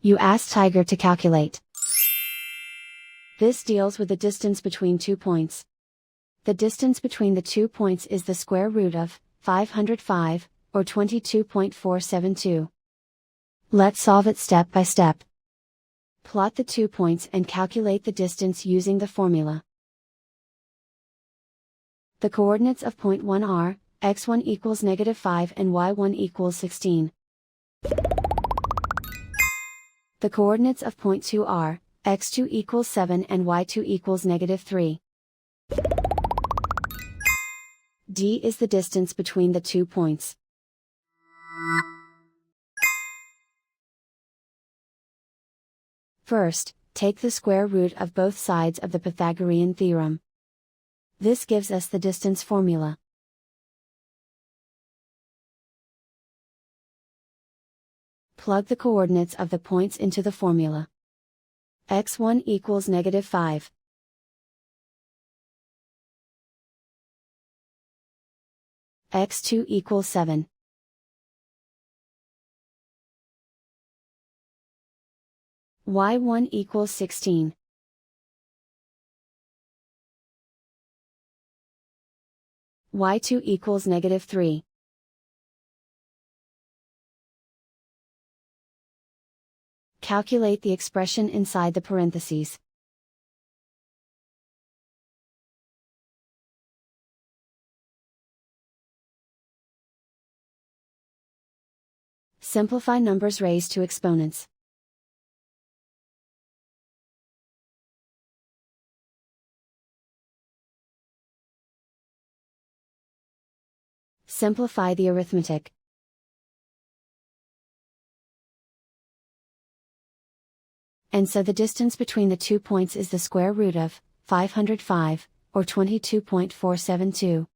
You ask Tiger to calculate. This deals with the distance between 2 points. The distance between the 2 points is the square root of 505, or 22.472. Let's solve it step by step. Plot the 2 points and calculate the distance using the formula. The coordinates of point 1 are, x1 equals -5 and y1 equals 16. The coordinates of point 2 are, x2 equals 7 and y2 equals -3. D is the distance between the 2 points. First, take the square root of both sides of the Pythagorean theorem. This gives us the distance formula. Plug the coordinates of the points into the formula. x1 equals -5. x2 equals 7. y1 equals 16. y2 equals -3. Calculate the expression inside the parentheses. Simplify numbers raised to exponents. Simplify the arithmetic. And so the distance between the 2 points is the square root of 505, or 22.472.